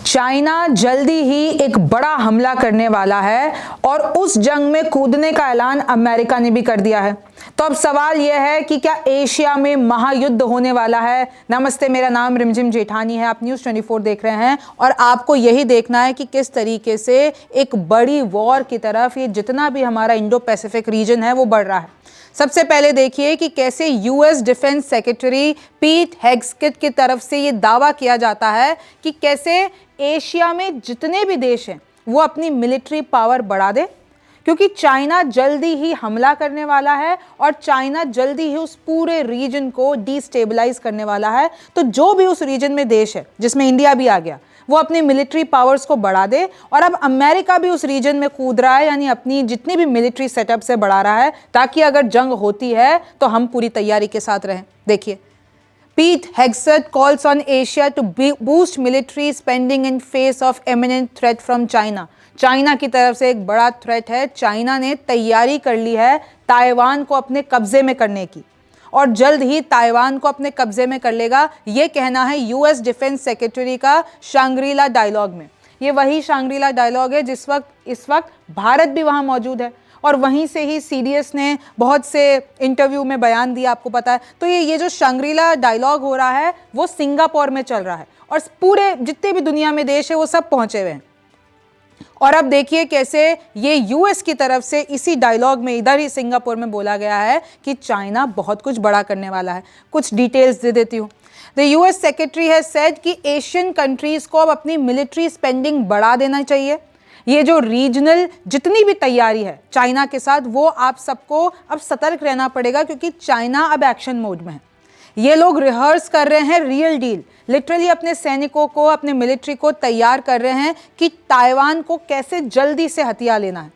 China जल्दी ही एक बड़ा हमला करने वाला है और उस जंग में कूदने का ऐलान अमेरिका ने भी कर दिया है। तो अब सवाल यह है कि क्या एशिया में महायुद्ध होने वाला है। नमस्ते, मेरा नाम रिमझिम जेठानी है, आप न्यूज़ 24 देख रहे हैं और आपको यही देखना है कि किस तरीके से एक बड़ी वॉर की तरफ ये जितना भी हमारा इंडो पैसिफिक रीजन है वो बढ़ रहा है। सबसे पहले देखिए कि कैसे यूएस डिफेंस सेक्रेटरी पीट हेग्सेट की तरफ से ये दावा किया जाता है कि कैसे एशिया में जितने भी देश हैं वो अपनी मिलिट्री पावर बढ़ा दे, क्योंकि चाइना जल्दी ही हमला करने वाला है और चाइना जल्दी ही उस पूरे रीजन को डिस्टेबलाइज करने वाला है। तो जो भी उस रीजन में देश है, जिसमें इंडिया भी आ गया, वो अपनी मिलिट्री पावर्स को बढ़ा दे। और अब अमेरिका भी उस रीजन में कूद रहा है, यानी अपनी जितनी भी मिलिट्री सेटअप से बढ़ा रहा है, ताकि अगर जंग होती है तो हम पूरी तैयारी के साथ रहें। देखिए, Pete Hegseth calls on Asia to boost military spending in face of imminent threat from China. China की तरफ से एक बड़ा थ्रेट है। चाइना ने तैयारी कर ली है ताइवान को अपने कब्जे में करने की और जल्द ही ताइवान को अपने कब्जे में कर लेगा। ये कहना है यूएस डिफेंस सेक्रेटरी का शांग्रीला डायलॉग में। ये वही शांग्रीला डायलॉग है इस वक्त भारत भी वहाँ मौजूद है और वहीं से ही सीडीएस ने बहुत से इंटरव्यू में बयान दिया, आपको पता है। तो ये जो शांग्रीला डायलॉग हो रहा है वो सिंगापुर में चल रहा है और पूरे जितने भी दुनिया में देश है वो सब पहुंचे हुए हैं। और अब देखिए कैसे ये यूएस की तरफ से इसी डायलॉग में इधर ही सिंगापुर में बोला गया है कि चाइना बहुत कुछ बड़ा करने वाला है। कुछ डिटेल्स दे देती हूँ। The US secretary has said कि एशियन कंट्रीज को अब अपनी मिलिट्री स्पेंडिंग बढ़ा देना चाहिए। ये जो रीजनल जितनी भी तैयारी है चाइना के साथ, वो आप सबको अब सतर्क रहना पड़ेगा, क्योंकि चाइना अब एक्शन मोड में है। ये लोग रिहर्स कर रहे हैं रियल डील, लिटरली अपने सैनिकों को, अपने मिलिट्री को तैयार कर रहे हैं कि ताइवान को कैसे जल्दी से हथिया लेना है।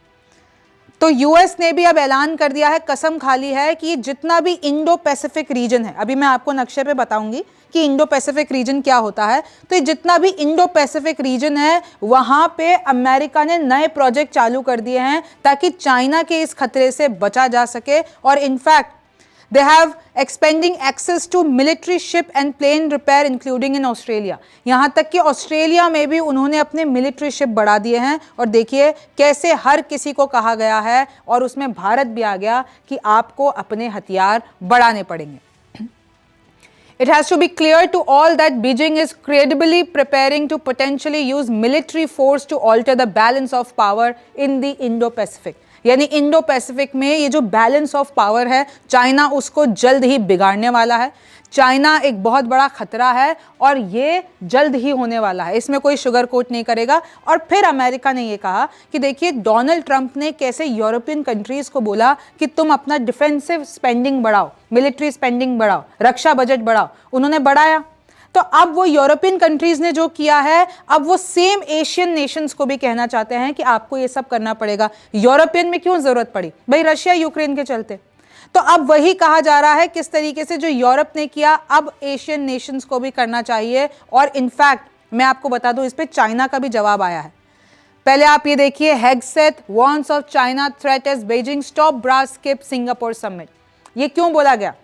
तो यूएस ने भी अब ऐलान कर दिया है, कसम खा ली है कि जितना भी इंडो पैसिफिक रीजन है, अभी मैं आपको नक्शे पे बताऊंगी कि इंडो पैसिफिक रीजन क्या होता है। तो जितना भी इंडो पैसिफिक रीजन है वहां पे अमेरिका ने नए प्रोजेक्ट चालू कर दिए हैं ताकि चाइना के इस खतरे से बचा जा सके। और in fact they have expending access to military ship and plane repair including in Australia. यहाँ तक कि ऑस्ट्रेलिया में भी उन्होंने अपने मिलिट्री शिप बढ़ा दिए हैं। और देखिए कैसे हर किसी को कहा गया है और उसमें भारत भी आ गया कि आपको अपने हथियार बढ़ाने पड़ेंगे। It has to be clear to all that Beijing is credibly preparing to potentially use military force to alter the balance of power in the Indo-Pacific. यानी इंडो पैसिफिक में ये जो बैलेंस ऑफ पावर है, China उसको जल्द ही बिगाड़ने वाला है। चाइना एक बहुत बड़ा खतरा है और ये जल्द ही होने वाला है, इसमें कोई शुगर कोट नहीं करेगा। और फिर अमेरिका ने ये कहा कि देखिए, डोनाल्ड ट्रंप ने कैसे यूरोपियन कंट्रीज को बोला कि तुम अपना डिफेंसिव स्पेंडिंग बढ़ाओ, मिलिट्री स्पेंडिंग बढ़ाओ, रक्षा बजट बढ़ाओ। उन्होंने बढ़ाया। तो अब वो यूरोपियन कंट्रीज ने जो किया है, अब वो सेम एशियन नेशंस को भी कहना चाहते हैं कि आपको ये सब करना पड़ेगा। यूरोपियन में क्यों जरूरत पड़ी भाई? रशिया यूक्रेन के चलते। तो अब वही कहा जा रहा है किस तरीके से जो यूरोप ने किया अब एशियन नेशंस को भी करना चाहिए। और इनफैक्ट मैं आपको बता दूं, इस पे चाइना का भी जवाब आया है। पहले आप ये देखिए, Hegseth warns of China threat as Beijing stop brass skip Singapore summit. ये क्यों बोला गया?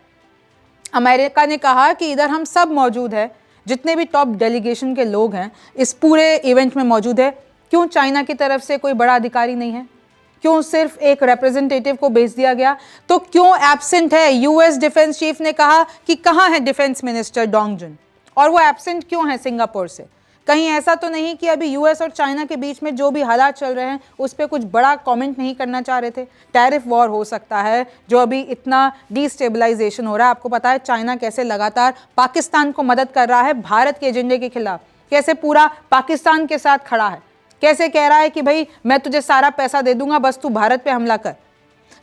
अमेरिका ने कहा कि इधर हम सब मौजूद हैं, जितने भी टॉप डेलीगेशन के लोग हैं इस पूरे इवेंट में मौजूद है। क्यों चाइना की तरफ से कोई बड़ा अधिकारी नहीं है? क्यों सिर्फ एक रिप्रेजेंटेटिव को भेज दिया गया? तो क्यों एब्सेंट है? यूएस डिफेंस चीफ ने कहा कि कहाँ है डिफेंस मिनिस्टर डोंग जुन, और वो एब्सेंट क्यों है सिंगापुर से? कहीं ऐसा तो नहीं कि अभी यूएस और चाइना के बीच में जो भी हालात चल रहे हैं उस पर कुछ बड़ा कमेंट नहीं करना चाह रहे थे? टैरिफ वॉर हो सकता है, जो अभी इतना डिस्टेबलाइजेशन हो रहा है। आपको पता है चाइना कैसे लगातार पाकिस्तान को मदद कर रहा है भारत के एजेंडे के खिलाफ, कैसे पूरा पाकिस्तान के साथ खड़ा है, कैसे कह रहा है कि भाई मैं तुझे सारा पैसा दे दूंगा, बस तू भारत पे हमला कर।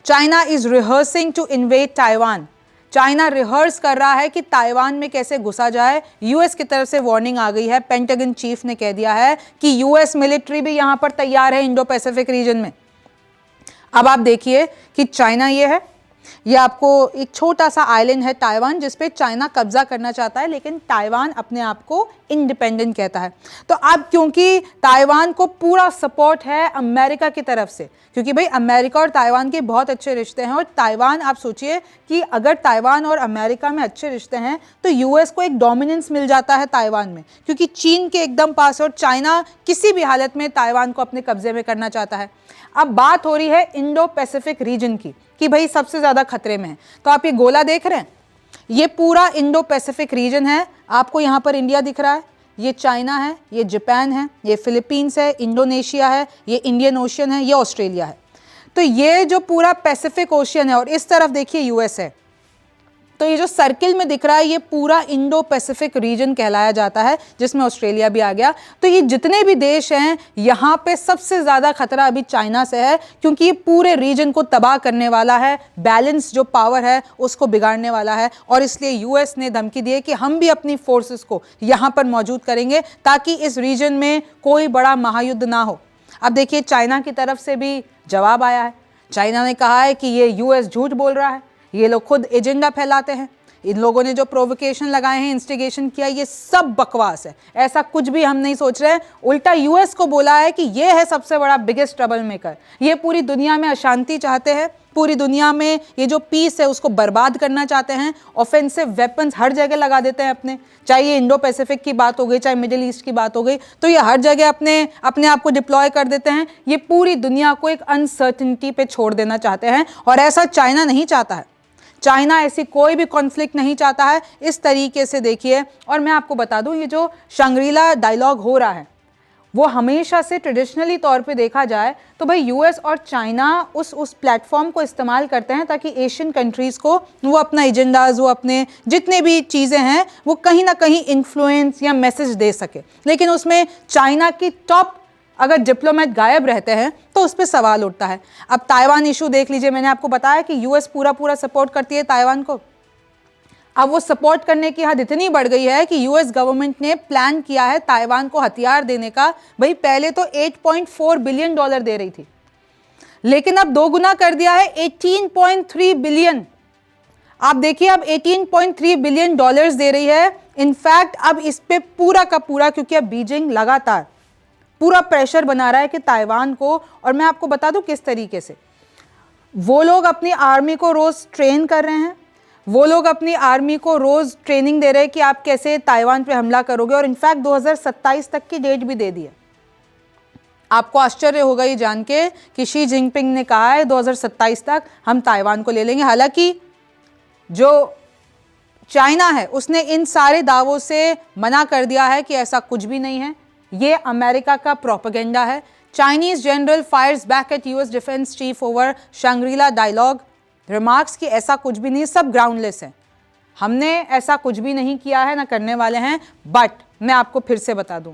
China is rehearsing to invade Taiwan. China rehearse कर रहा है कि ताइवान में कैसे घुसा जाए। यूएस की तरफ से वार्निंग आ गई है, पेंटागन चीफ ने कह दिया है कि यूएस मिलिट्री भी यहां पर तैयार है इंडो पैसिफिक रीजन में। अब आप देखिए कि चाइना ये है, ये आपको एक छोटा सा आइलैंड है ताइवान, जिस पे चाइना कब्जा करना चाहता है, लेकिन ताइवान अपने आप को इंडिपेंडेंट कहता है। तो अब क्योंकि ताइवान को पूरा सपोर्ट है अमेरिका की तरफ से, क्योंकि भाई अमेरिका और ताइवान के बहुत अच्छे रिश्ते हैं, और ताइवान, आप सोचिए कि अगर ताइवान और अमेरिका में अच्छे रिश्ते हैं तो यूएस को एक डोमिनेंस मिल जाता है ताइवान में, क्योंकि चीन के एकदम पास, और चाइना किसी भी हालत में ताइवान को अपने कब्जे में करना चाहता है। अब बात हो रही है इंडो पैसिफिक रीजन की, कि भाई सबसे ज़्यादा खतरे में है। तो आप ये गोला देख रहे हैं, ये पूरा इंडो पैसिफिक रीजन है। आपको यहाँ पर इंडिया दिख रहा है, ये चाइना है, ये जापान है, ये फिलीपींस है, इंडोनेशिया है, ये इंडियन ओशियन है, ये ऑस्ट्रेलिया है। तो ये जो पूरा पैसिफिक ओशियन है, और इस तरफ देखिए यूएस है। तो ये जो सर्किल में दिख रहा है, ये पूरा इंडो पैसिफिक रीजन कहलाया जाता है, जिसमें ऑस्ट्रेलिया भी आ गया। तो ये जितने भी देश हैं, यहाँ पे सबसे ज़्यादा खतरा अभी चाइना से है, क्योंकि ये पूरे रीजन को तबाह करने वाला है, बैलेंस जो पावर है उसको बिगाड़ने वाला है। और इसलिए यूएस ने धमकी दी है कि हम भी अपनी फोर्सेस को यहाँ पर मौजूद करेंगे, ताकि इस रीजन में कोई बड़ा महायुद्ध ना हो। अब देखिए चाइना की तरफ से भी जवाब आया है। चाइना ने कहा है कि ये यूएस झूठ बोल रहा है, ये लोग खुद एजेंडा फैलाते हैं, इन लोगों ने जो प्रोवोकेशन लगाए हैं, इंस्टिगेशन किया, ये सब बकवास है, ऐसा कुछ भी हम नहीं सोच रहे हैं। उल्टा यूएस को बोला है कि ये है सबसे बड़ा बिगेस्ट ट्रबल मेकर, ये पूरी दुनिया में अशांति चाहते हैं, पूरी दुनिया में ये जो पीस है उसको बर्बाद करना चाहते हैं। ऑफेंसिव वेपन्स हर जगह लगा देते हैं अपने, चाहे ये इंडो पैसिफिक की बात हो गई, चाहे मिडिल ईस्ट की बात हो गई, तो ये हर जगह अपने आप को डिप्लॉय कर देते हैं। ये पूरी दुनिया को एक अनसर्टिनिटी पे छोड़ देना चाहते हैं, और ऐसा चाइना नहीं चाहता है। चाइना ऐसी कोई भी कॉन्फ्लिक्ट नहीं चाहता है इस तरीके से, देखिए। और मैं आपको बता दूं, ये जो शंग्रीला डायलॉग हो रहा है, वो हमेशा से ट्रेडिशनली तौर पे देखा जाए तो भाई यूएस और चाइना उस प्लेटफॉर्म को इस्तेमाल करते हैं, ताकि एशियन कंट्रीज़ को वो अपना एजेंडाज, वो अपने जितने भी चीज़ें हैं, वो कहीं ना कहीं इन्फ्लुएंस या मैसेज दे सके। लेकिन उसमें चाइना की टॉप अगर डिप्लोमेट गायब रहते हैं तो उस पर सवाल उठता है। अब ताइवान इशू देख लीजिए, मैंने आपको बताया कि यूएस पूरा सपोर्ट करती है ताइवान को। अब वो सपोर्ट करने की हद इतनी बढ़ गई है कि यूएस गवर्नमेंट ने प्लान किया है ताइवान को हथियार देने का। भाई पहले तो $8.4 बिलियन दे रही थी, लेकिन अब 2 गुना कर दिया है, 18.3 बिलियन। आप देखिए अब 18.3 बिलियन डॉलर्स दे रही है। इनफैक्ट अब इस पे पूरा का पूरा, क्योंकि अब बीजिंग लगातार पूरा प्रेशर बना रहा है कि ताइवान को, और मैं आपको बता दूं किस तरीके से वो लोग अपनी आर्मी को रोज ट्रेन कर रहे हैं, वो लोग अपनी आर्मी को रोज ट्रेनिंग दे रहे हैं कि आप कैसे ताइवान पे हमला करोगे। और इनफैक्ट 2027 तक की डेट भी दे दी है। आपको आश्चर्य होगा ये जान के कि शी जिनपिंग ने कहा है 2027 तक हम ताइवान को ले लेंगे। हालांकि जो चाइना है उसने इन सारे दावों से मना कर दिया है कि ऐसा कुछ भी नहीं है, ये अमेरिका का प्रोपेगेंडा है। Chinese general fires back at US defence chief over Shangri-La dialogue remarks कि ऐसा कुछ भी नहीं, सब ग्राउंडलेस है, हमने ऐसा कुछ भी नहीं किया है, ना करने वाले हैं। बट मैं आपको फिर से बता दूं,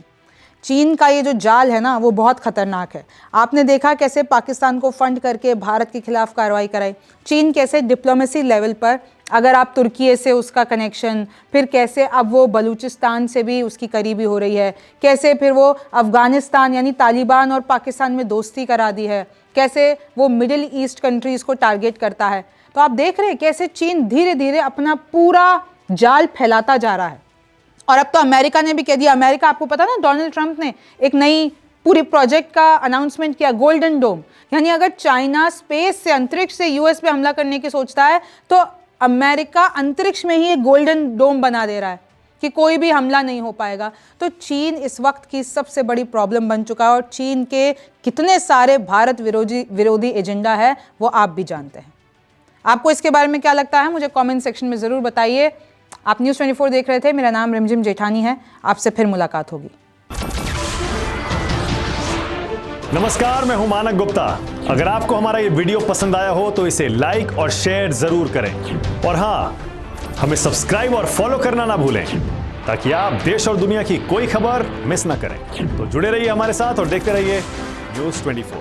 चीन का ये जो जाल है ना, वो बहुत खतरनाक है। आपने देखा कैसे पाकिस्तान को फंड करके भारत के खिलाफ कार्रवाई कराई। चीन कैसे डिप्लोमेसी लेवल पर, अगर आप तुर्की से उसका कनेक्शन, फिर कैसे अब वो बलूचिस्तान से भी उसकी करीबी हो रही है, कैसे फिर वो अफगानिस्तान यानी तालिबान और पाकिस्तान में दोस्ती करा दी है, कैसे वो मिडिल ईस्ट कंट्रीज़ को टारगेट करता है। तो आप देख रहे हैं कैसे चीन धीरे धीरे अपना पूरा जाल फैलाता जा रहा है। और अब तो अमेरिका ने भी कह दिया, अमेरिका, आपको पता ना, डोनाल्ड ट्रंप ने एक नई पूरी प्रोजेक्ट का अनाउंसमेंट किया, गोल्डन डोम। यानी अगर चाइना स्पेस से, अंतरिक्ष से यूएस पे हमला करने की सोचता है तो अमेरिका अंतरिक्ष में ही एक गोल्डन डोम बना दे रहा है कि कोई भी हमला नहीं हो पाएगा। तो चीन इस वक्त की सबसे बड़ी प्रॉब्लम बन चुका है, और चीन के कितने सारे भारत विरोधी एजेंडा है वो आप भी जानते हैं। आपको इसके बारे में क्या लगता है मुझे कमेंट सेक्शन में ज़रूर बताइए। आप न्यूज़ 24 देख रहे थे, मेरा नाम रिमझिम जेठानी है, आपसे फिर मुलाकात होगी। नमस्कार, मैं हूं मानक गुप्ता। अगर आपको हमारा ये वीडियो पसंद आया हो तो इसे लाइक और शेयर जरूर करें, और हाँ, हमें सब्सक्राइब और फॉलो करना ना भूलें, ताकि आप देश और दुनिया की कोई खबर मिस ना करें। तो जुड़े रहिए हमारे साथ और देखते रहिए न्यूज़ 24।